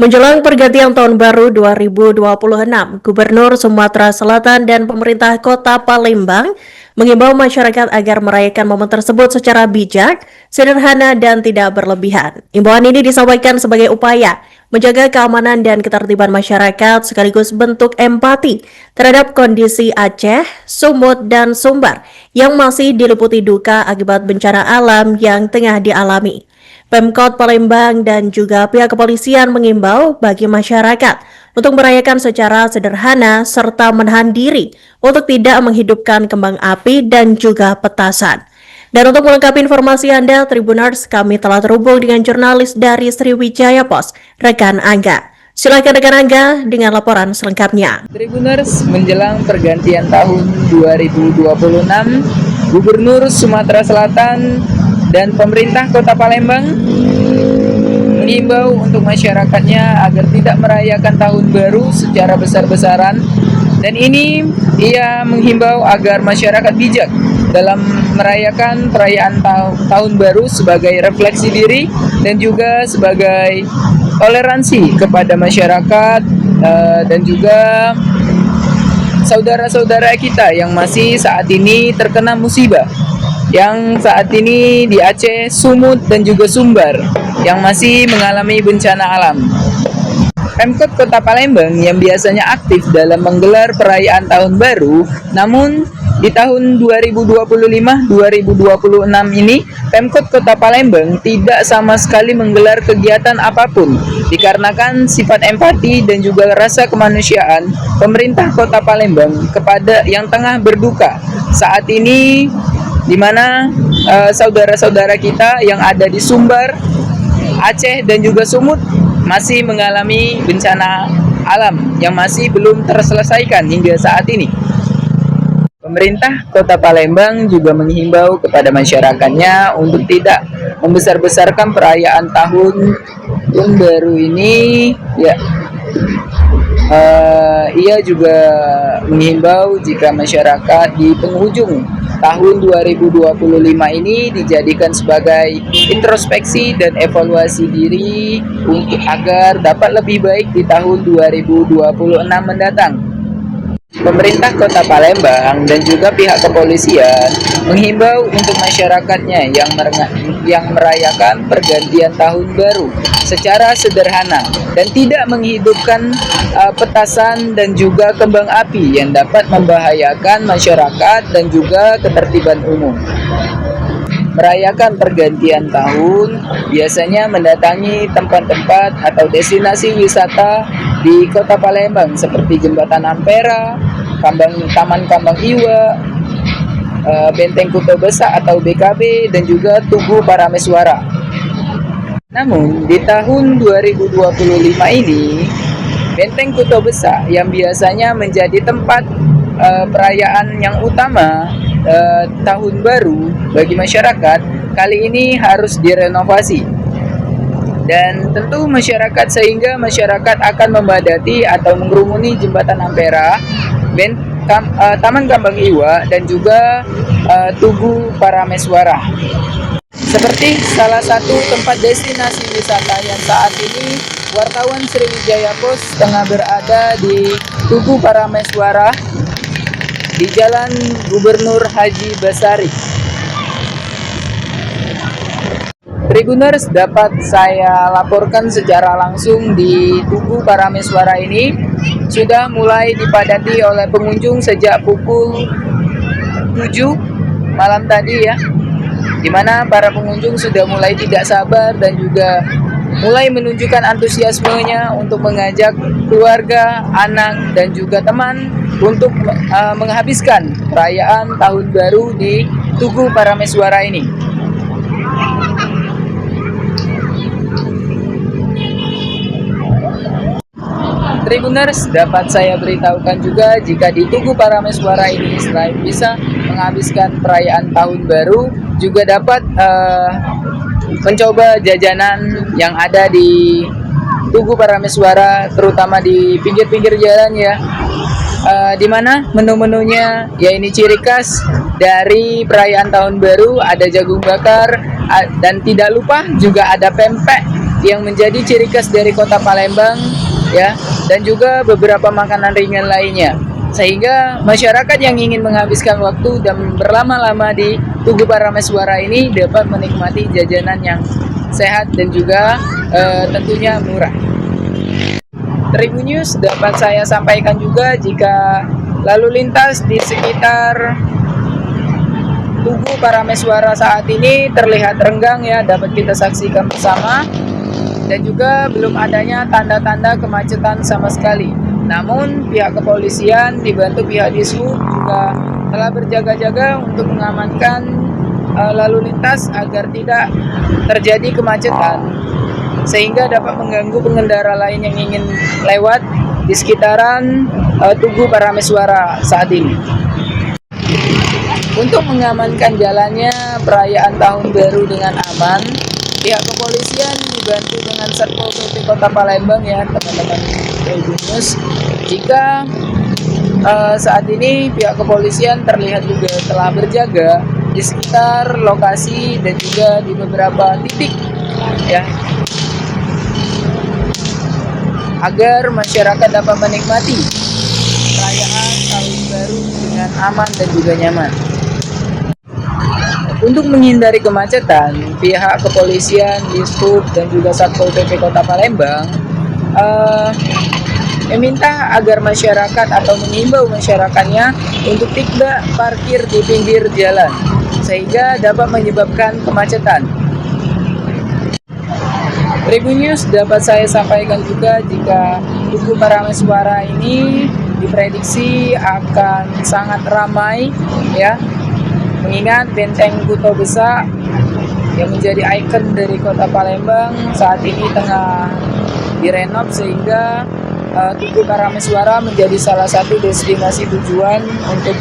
Menjelang pergantian tahun baru 2026, Gubernur Sumatera Selatan dan pemerintah Kota Palembang mengimbau masyarakat agar merayakan momen tersebut secara bijak, sederhana, dan tidak berlebihan. Imbauan ini disampaikan sebagai upaya menjaga keamanan dan ketertiban masyarakat sekaligus bentuk empati terhadap kondisi Aceh, Sumut, dan Sumbar yang masih diliputi duka akibat bencana alam yang tengah dialami. Pemkot Palembang dan juga pihak kepolisian mengimbau bagi masyarakat untuk merayakan secara sederhana serta menahan diri untuk tidak menghidupkan kembang api dan juga petasan. Dan untuk melengkapi informasi Anda, Tribuners, kami telah terhubung dengan jurnalis dari Sriwijaya Post, rekan Angga. Silakan rekan Angga dengan laporan selengkapnya. Tribuners, menjelang pergantian tahun 2026, Gubernur Sumatera Selatan dan pemerintah Kota Palembang mengimbau untuk masyarakatnya agar tidak merayakan tahun baru secara besar-besaran, dan ini ia menghimbau agar masyarakat bijak dalam merayakan perayaan tahun baru sebagai refleksi diri dan juga sebagai toleransi kepada masyarakat dan juga saudara-saudara kita yang masih saat ini terkena musibah, yang saat ini di Aceh, Sumut, dan juga Sumbar yang masih mengalami bencana alam. Pemkot Kota Palembang yang biasanya aktif dalam menggelar perayaan tahun baru, namun di tahun 2025-2026 ini Pemkot Kota Palembang tidak sama sekali menggelar kegiatan apapun dikarenakan sifat empati dan juga rasa kemanusiaan pemerintah Kota Palembang kepada yang tengah berduka saat ini, di mana saudara-saudara kita yang ada di Sumbar, Aceh, dan juga Sumut masih mengalami bencana alam yang masih belum terselesaikan hingga saat ini. Pemerintah Kota Palembang juga menghimbau kepada masyarakatnya untuk tidak membesar-besarkan perayaan tahun baru ini. Ia juga menghimbau jika masyarakat di penghujung tahun 2025 ini dijadikan sebagai introspeksi dan evaluasi diri untuk agar dapat lebih baik di tahun 2026 mendatang. Pemerintah Kota Palembang dan juga pihak kepolisian menghimbau untuk masyarakatnya yang merayakan pergantian tahun baru secara sederhana dan tidak menghidupkan petasan dan juga kembang api yang dapat membahayakan masyarakat dan juga ketertiban umum. Merayakan pergantian tahun biasanya mendatangi tempat-tempat atau destinasi wisata di Kota Palembang seperti Jembatan Ampera, Taman Kambang Iwa, Benteng Kuto Besak atau BKB, dan juga Tugu Parameswara. Namun di tahun 2025 ini, Benteng Kuto Besak yang biasanya menjadi tempat perayaan yang utama tahun baru bagi masyarakat, kali ini harus direnovasi. Dan tentu sehingga masyarakat akan membadati atau mengerumuni Jembatan Ampera, Taman Kambang Iwa, dan juga Tugu Parameswara. Seperti salah satu tempat destinasi wisata yang saat ini wartawan Sriwijaya Post tengah berada di Tugu Parameswara di Jalan Gubernur Haji Basari. Tribuners, dapat saya laporkan secara langsung di Tugu Parameswara ini sudah mulai dipadati oleh pengunjung sejak pukul 7 malam tadi ya, di mana para pengunjung sudah mulai tidak sabar dan juga mulai menunjukkan antusiasmenya untuk mengajak keluarga, anak, dan juga teman untuk menghabiskan perayaan tahun baru di Tugu Parameswara ini. Tribuners, dapat saya beritahukan juga jika di Tugu Parameswara ini selain bisa menghabiskan perayaan tahun baru, juga dapat mencoba jajanan yang ada di Tugu Parameswara, terutama di pinggir-pinggir jalan ya, di mana menu-menunya ya ini ciri khas dari perayaan tahun baru, ada jagung bakar dan tidak lupa juga ada pempek yang menjadi ciri khas dari Kota Palembang ya, dan juga beberapa makanan ringan lainnya. Sehingga masyarakat yang ingin menghabiskan waktu dan berlama-lama di Tugu Parameswara ini dapat menikmati jajanan yang sehat dan juga tentunya murah. Tribun News dapat saya sampaikan juga jika lalu lintas di sekitar Tugu Parameswara saat ini terlihat renggang ya, dapat kita saksikan bersama, dan juga belum adanya tanda-tanda kemacetan sama sekali. Namun pihak kepolisian dibantu pihak Dishub juga telah berjaga-jaga untuk mengamankan lalu lintas agar tidak terjadi kemacetan, sehingga dapat mengganggu pengendara lain yang ingin lewat di sekitaran Tugu Parameswara saat ini. Untuk mengamankan jalannya perayaan Tahun Baru dengan aman, pihak kepolisian dibantu dengan Satpol PP Kota Palembang ya teman-teman Tribun News. Jika saat ini pihak kepolisian terlihat juga telah berjaga di sekitar lokasi dan juga di beberapa titik ya, agar masyarakat dapat menikmati perayaan Tahun Baru dengan aman dan juga nyaman. Untuk menghindari kemacetan, pihak kepolisian, Dishub, dan juga Satpol PP Kota Palembang meminta agar masyarakat atau mengimbau masyarakatnya untuk tidak parkir di pinggir jalan, sehingga dapat menyebabkan kemacetan. Tribun News dapat saya sampaikan juga jika Tugu Parameswara ini diprediksi akan sangat ramai ya, mengingat Benteng Kuto Besak yang menjadi ikon dari Kota Palembang saat ini tengah direnov, sehingga Tugu Parameswara menjadi salah satu destinasi tujuan untuk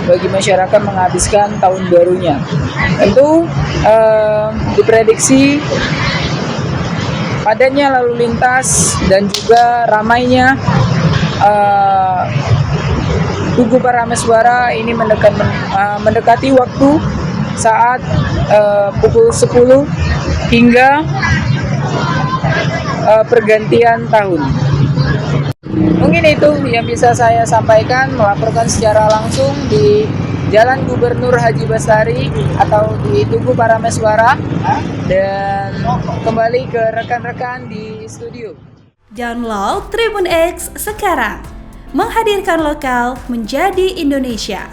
bagi masyarakat menghabiskan tahun barunya. Tentu diprediksi padatnya lalu lintas dan juga ramainya Tugu Parameswara ini mendekati waktu saat pukul 10 hingga pergantian tahun. Mungkin itu yang bisa saya sampaikan, melaporkan secara langsung di Jalan Gubernur Haji Bastari atau di Tugu Parameswara, dan kembali ke rekan-rekan di studio. Download Tribun X sekarang, menghadirkan lokal menjadi Indonesia.